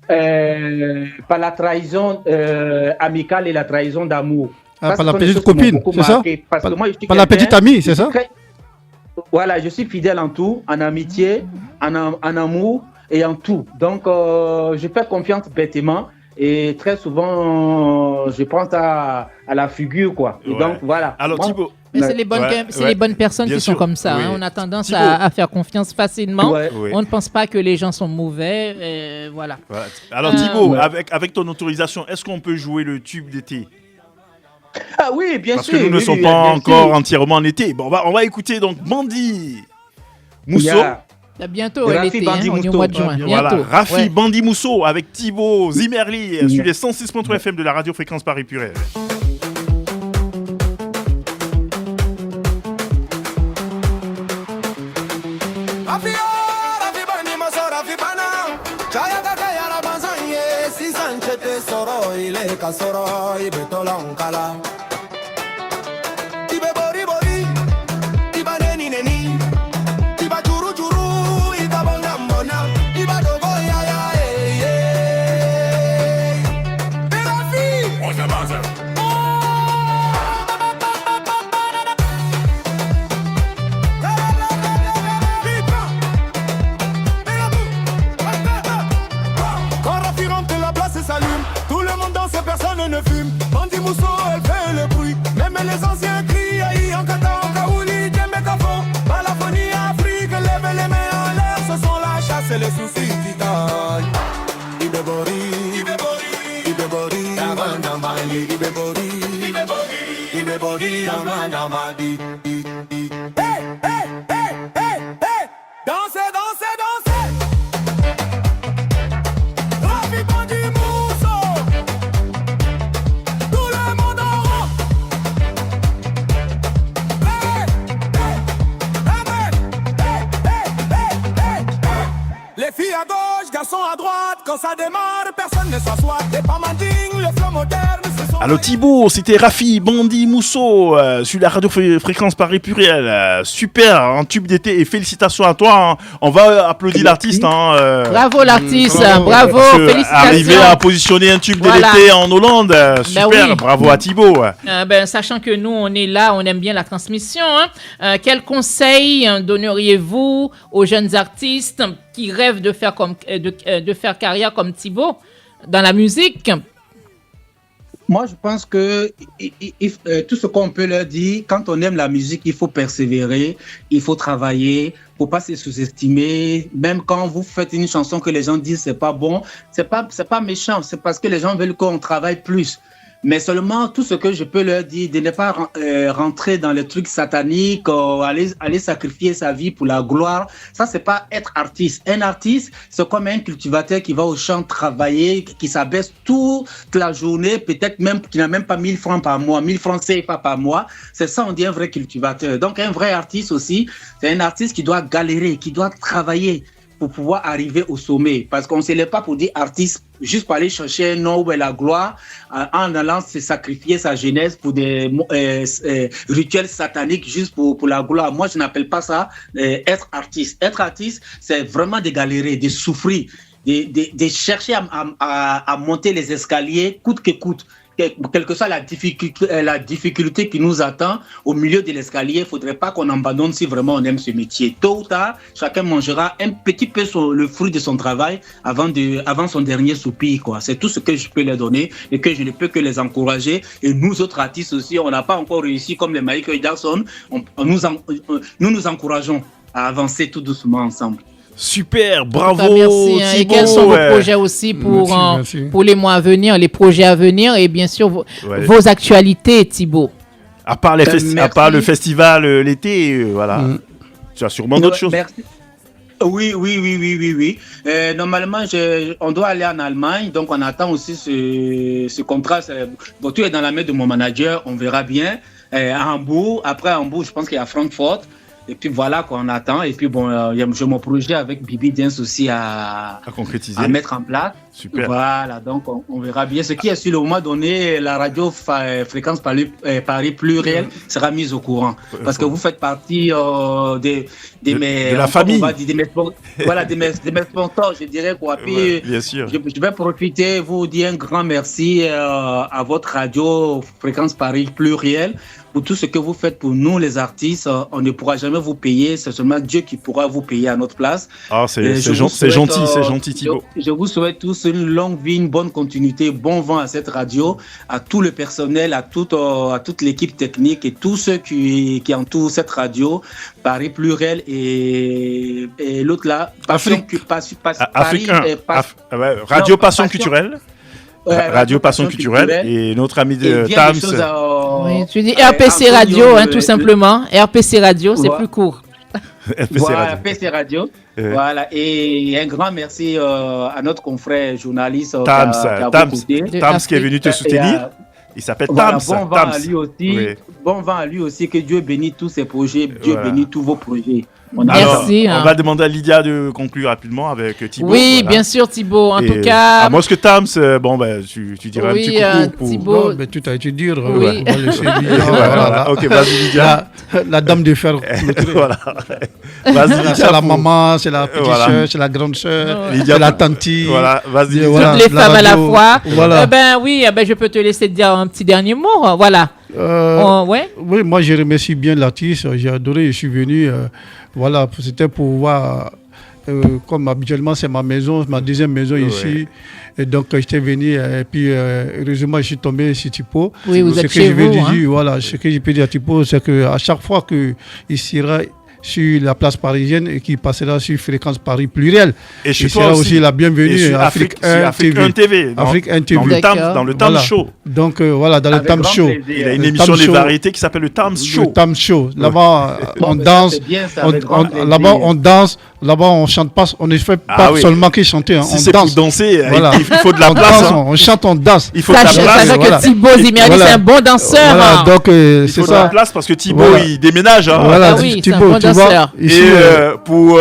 la trahison amicale et la trahison d'amour. Ah, Ça, par ce la sont des petite choses qui m'ont copine, beaucoup c'est ça? marqué, parce que moi, je suis Par la quelqu'un- petite amie, c'est ça? Voilà, je suis fidèle en tout, en amitié, en amour et en tout. Donc, je fais confiance bêtement et très souvent, je pense à la figure, quoi. Et Ouais. donc, voilà. Alors, Moi, Thibaut. Mais c'est les bonnes, Ouais, c'est ouais. les bonnes personnes Bien qui sûr, sont comme ça. oui. Hein. On a tendance Thibaut. à faire confiance facilement. Ouais. Oui. On ne pense pas que les gens sont mauvais. Voilà. Voilà. Alors, Thibaut, Ouais. avec ton autorisation, est-ce qu'on peut jouer le tube d'été? Ah oui, bien Parce sûr. que nous ne oui, sommes oui, pas bien encore sûr. entièrement en été. Bon, on va écouter donc Bandi Mousso. Yeah. Là, bientôt, Rafi l'été, Bandi on est au Mousso. mois de juin. Ah, Voilà, Bientôt. Rafi Ouais. Bandi Mousso avec Thibaut Zimmerli sur les 106.3 FM de la radio Fréquence Paris Purel. Rafi Bandi Mousso, Rafi Bana. Chaya kaka yara banzanye, si sanchete soro ile kasoro ibe tolankala. Ibe bori bori, iba neni neni, iba churu churu, iba bona bona, iba dogo ya ya Rafi, on se base. Quand Rafi rentre, la place s'allume. Tout le monde danse et personne ne fume. Bandi Mousso, elle fait le bruit. Même les anciens crient aïe en kata, en kaouli, djembe kafo. Balaphonie, Afrique, lève les mains en l'air. Ce sont la chasse et les soucis qui taillent. Ibebori, Ibebori, Ibebori, Avandamali, Ibebori, Ibebori, Ibebori, Avandamali. Hey, hey, hey, hey, hey. Dansez, dansez, dansez. son à droite, quand ça démarre, personne ne s'assoit. T'es pas manding, le flow moderne, ce sont... Alors Thibaut, c'était Rafi Bandi Mousseau sur la radio Fréquence Paris Pluriel. Super, un tube d'été et félicitations à toi. Hein. On va applaudir l'artiste. Hein, Bravo l'artiste, bravo, félicitations. Arriver à positionner un tube de l'été en Hollande, super, oui. bravo à Thibaut. Sachant que nous, on est là, on aime bien la transmission. Hein. Quels conseils donneriez-vous aux jeunes artistes qui rêvent de faire, de faire carrière comme Thibaut dans la musique? Moi, je pense que tout ce qu'on peut leur dire, quand on aime la musique, il faut persévérer, il faut travailler, il ne faut pas se sous-estimer. Même quand vous faites une chanson que les gens disent c'est pas bon, c'est pas méchant, c'est parce que les gens veulent qu'on travaille plus. Mais seulement, tout ce que je peux leur dire, de ne pas rentrer dans les trucs sataniques, aller sacrifier sa vie pour la gloire, ça, c'est pas être artiste. Un artiste, c'est comme un cultivateur qui va au champ travailler, qui s'abaisse toute la journée, peut-être même, qui n'a même pas 1000 francs par mois, 1000 francs CFA par mois. C'est ça, on dit un vrai cultivateur. Donc, un vrai artiste aussi, c'est un artiste qui doit galérer, qui doit travailler pour pouvoir arriver au sommet. Parce qu'on ne se lève pas pour dire artiste, juste pour aller chercher un nom ou la gloire, en allant se sacrifier sa jeunesse pour des rituels sataniques juste pour la gloire. Moi, je n'appelle pas ça être artiste. Être artiste, c'est vraiment de galérer, de souffrir, de chercher à monter les escaliers coûte que coûte. Quelle que soit la difficulté qui nous attend au milieu de l'escalier, il ne faudrait pas qu'on abandonne si vraiment on aime ce métier. Tôt ou tard, chacun mangera un petit peu le fruit de son travail avant son dernier soupir, quoi. C'est tout ce que je peux leur donner et que je ne peux que les encourager. Et nous autres artistes aussi, on n'a pas encore réussi comme les Michael Jackson. Nous nous encourageons à avancer tout doucement ensemble. Super, bravo Merci. Thibaut. Et quels sont vos projets aussi pour les mois à venir, les projets à venir et bien sûr vos actualités, Thibaut? À part le festival l'été, voilà. Tu as sûrement d'autres choses. Merci. Oui. Normalement, on doit aller en Allemagne, donc on attend aussi ce contrat. Bon, tout est dans la main de mon manager, on verra bien. À Hambourg, après Hambourg, je pense qu'il y a Francfort. Et puis voilà qu'on attend. Et puis bon, j'ai mon projet avec Bibi Dance aussi à concrétiser, à mettre en place. Super. Voilà, donc on verra bien. Ce qui est sur le moment donné, la radio Fréquence Paris Pluriel sera mise au courant. Parce que vous faites partie de la famille. De mes sponsors, je dirais quoi. Puis, bien sûr. Je vais profiter, vous dire un grand merci à votre radio Fréquence Paris Pluriel pour tout ce que vous faites pour nous, les artistes. On ne pourra jamais vous payer, c'est seulement Dieu qui pourra vous payer à notre place. Ah, c'est gentil, Thibaut. Je vous souhaite tous une longue vie, une bonne continuité, bon vent à cette radio, à tout le personnel, à toute l'équipe technique et tous ceux qui entourent cette radio, Paris Pluriel et l'autre là, Radio Passion Culturelle. Radio Passion Culturelle et notre ami de Tams. Oui, tu dis RPC Radio, tout simplement. RPC Radio, c'est plus court. RPC Radio. Voilà, et un grand merci à notre confrère journaliste Tams qui est venu te soutenir. Il s'appelle Tams. Bon vent à lui aussi. Oui. Bon vent à lui aussi. Que Dieu bénisse tous ses projets. Dieu bénisse tous vos projets. Merci. On va demander à Lydia de conclure rapidement avec Thibaut. Oui, voilà. Bien sûr, Thibaut. En tout cas. À moi, ce que Tams, tu diras un petit coucou pour Thibaut. Non, mais tout a été dit. Oui. Ok, vas-y, Lydia. La dame de fer. Voilà. Vas-y, c'est la maman, c'est la petite soeur, c'est la grande soeur, c'est la tante. Voilà, vas-y. Toutes les femmes à la fois. Voilà. Je peux te laisser dire un petit dernier mot. Voilà. Oui, moi, je remercie bien l'artiste. J'ai adoré. Je suis venu. Voilà, c'était pour voir, comme habituellement, c'est ma maison, ma deuxième maison ici. Et donc, j'étais venu, et puis, heureusement, je suis tombé sur Thibaut. Oui, vous êtes chez vous. Voilà, ce que je peux dire à Thibaut, c'est qu'à chaque fois qu'il sera sur la place parisienne et qui passera sur Fréquence Paris Pluriel. Et il sera aussi la bienvenue sur Afrique 1 TV. Afrique 1 TV. Dans le Temps Show. Donc voilà, dans le Avec Tam grand Show. plaisir. Il a une Le émission Tam des Show. variétés qui s'appelle le Tam Le Show. Tam Show. Là-bas, on Ça, danse. c'est bien, ça, avec grand plaisir. Là-bas, on danse. Là-bas, on chante pas. On ne fait pas Ah oui. seulement que chanter. Hein, Si on c'est pour danse. danser, Voilà. il faut de la On place. danse, hein. on chante, on danse. Il faut de la Sachez place. voilà. que Thibaut Zimerli, Voilà. c'est un bon danseur. Voilà, hein. donc Il c'est faut de la ça. place parce que Thibaut, Voilà. il déménage. Hein. Voilà, Ah oui, c'est un Thibaut, bon tu vois. danseur. Ici, Et pour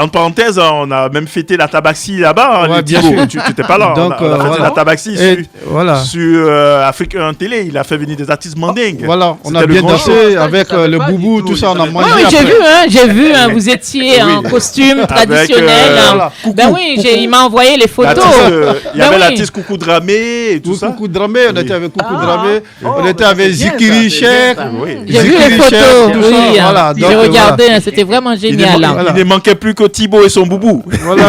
en parenthèse, hein, on a même fêté la Tabaxi là-bas. Hein, Ouais, les bien Thibaut. sûr. Tu n'étais pas là. Donc, on a fêté voilà. la Tabaxi Et voilà. sur Afrique 1 Télé. Il a fait venir des artistes mandingues. Voilà, on a C'était le bien grand dansé show. Ça, avec je savais le pas du boubou, tout, tout ça, on a je mangé. Oui, après. j'ai vu, vous étiez en costume traditionnel. voilà. Ben oui, il m'a envoyé les photos. Il y Ben avait oui. l'artiste Coucou Dramé et tout ça. Coucou Dramé, on était avec Coucou Ah. Dramé, Oh, on était mais avec c'est bien, Zikiri ça, c'est bien, Cheikh. ça. Oui. J'ai vu Zikiri les photos, Cheikh, tout ça, oui. voilà. Donc, J'ai voilà. regardé, c'était vraiment génial. hein. Il ne manquait plus que Thibaut et son boubou. Voilà.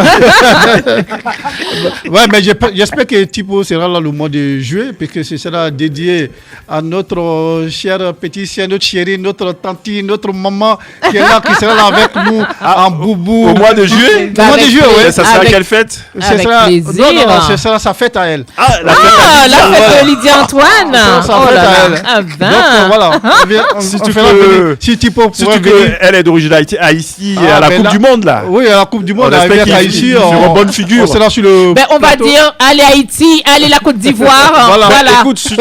Ouais, mais j'espère que Thibaut sera là le mois de juillet, puisque ce sera dédié à notre cher petit chien, notre chérie, notre tante, notre maman, qui est là, qui sera là avec nous en boubou. Au mois de juillet. Au mois de Avec juillet, plaisir. ouais. Et ça sera Avec- quelle fête? Ce Avec sera, plaisir. non, ce sera sa fête à elle. Ah, la fête. Ah, la fête de Lydia Antoine. Ça sera Oh sa fête là à là. elle. Ah Donc ben. voilà, on Si on tu fera peux- venir. Si Thibaut Si pourrait tu veux, venir. elle est d'origine Haïti Ah, à la ben Coupe là- du Monde là. Oui, à la Coupe du Monde, On espère avec qu'il Haïti, fera une bonne figure. on sera sur le. Ben, on va plateau. dire, allez Haïti, allez la Côte d'Ivoire. Voilà. Voilà. Écoute, si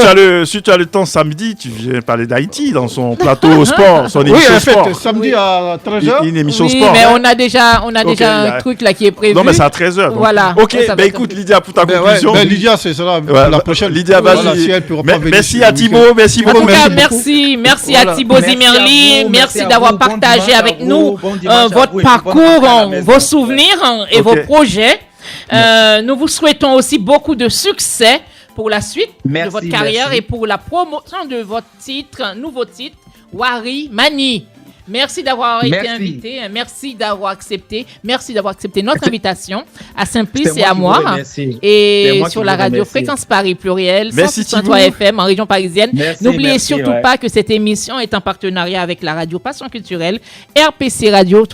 tu as le temps samedi, tu viens parler d'Haïti dans son plateau sport, son Oui, émission en fait, sport. samedi à 13h. Une émission Oui, sport. mais hein. on a déjà Ok, un là. truc là qui est prévu. Non, mais c'est à 13h. Voilà. Ok, Ouais, ça va ben être écoute, un peu- Lydia, pour ta Ben ouais, conclusion. ben Lydia, c'est ça Ouais, la prochaine. Lydia, Voilà, vas-y. si elle pourra pas venir Merci sur à le Thibaut, week-end. merci En tout beaucoup. cas, Merci merci Voilà. à Thibaut Merci à Zimerli, vous, merci merci à d'avoir vous. Bon partagé dimanche à avec vous, nous bon dimanche à votre vous et parcours, bonne rentrée à la maison. vos souvenirs et Ok. vos projets. Nous vous souhaitons aussi beaucoup de succès pour la suite de Merci, votre carrière merci. et pour la promotion de votre nouveau titre, Wari Mani. Merci d'avoir été Merci. invité, merci d'avoir accepté notre invitation à Simplice C'est et à qui vous moi. remercie. C'est Et moi sur qui la vous radio remercie. Fréquence Paris Pluriel, Merci, 106.3 Thibaut. FM en région parisienne. Merci, N'oubliez merci, surtout ouais. pas que cette émission est en partenariat avec la radio Passion Culturelle, RPC Radio,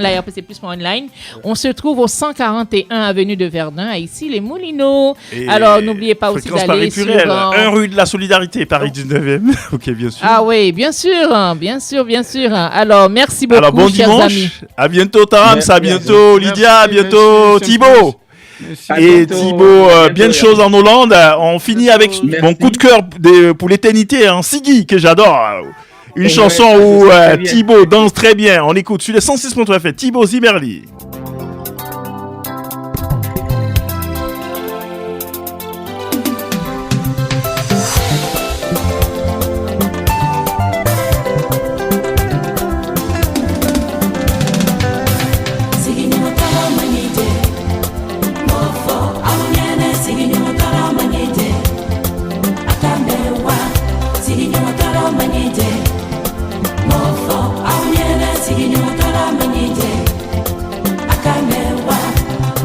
www.larpcplus.online. On se trouve au 141 avenue de Verdun, à ici les Moulineaux. Et Alors n'oubliez pas aussi Fréquence d'aller Paris sur... Pluriel, 1 rue de la Solidarité, Paris 19e. Ok, bien sûr. Ah oui, bien sûr, bien sûr, bien sûr. Alors merci beaucoup, Alors, bon chers dimanche. amis. À bientôt, Tams. Merci, À bientôt, merci. Lydia. À Merci, bientôt, merci, Thibaut. Merci. À Et bientôt. Thibaut, À bien de bientôt. choses en Hollande. On finit avec Merci. mon coup de cœur pour l'éternité, hein, Siggy, que j'adore. Une Ouais, chanson ça, où c'est très bien. Thibaut danse très bien. On écoute sur les 106.3 FM, Thibaut Zimerli.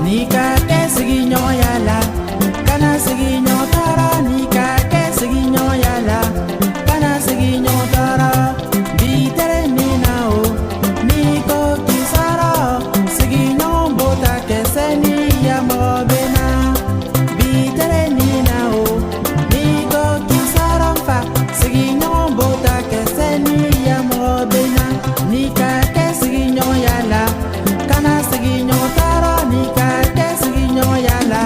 Nika ke sigi ɲɔgɔnya la kana sigi ɲɔgɔn tɔɔrɔ nika ke sigi ɲɔgɔnya la kana sigi ɲɔgɔn tɔɔrɔ bi tere min na o n'i ko k'i sɔrɔ sigiɲɔgɔn b'o ta kɛ sɛni yamɔgɔ bɛ na bi tere min na o n'i ko k'i sɔrɔ n fa sigiɲɔgɔn b'o ta kɛ sɛni yamɔgɔ bɛ na nika kɛ sigiɲɔgɔnya la kana sigi ɲɔgɔn tɔɔrɔ ni ka kɛ sigiɲɔgɔnya la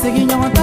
sigiɲɔgɔn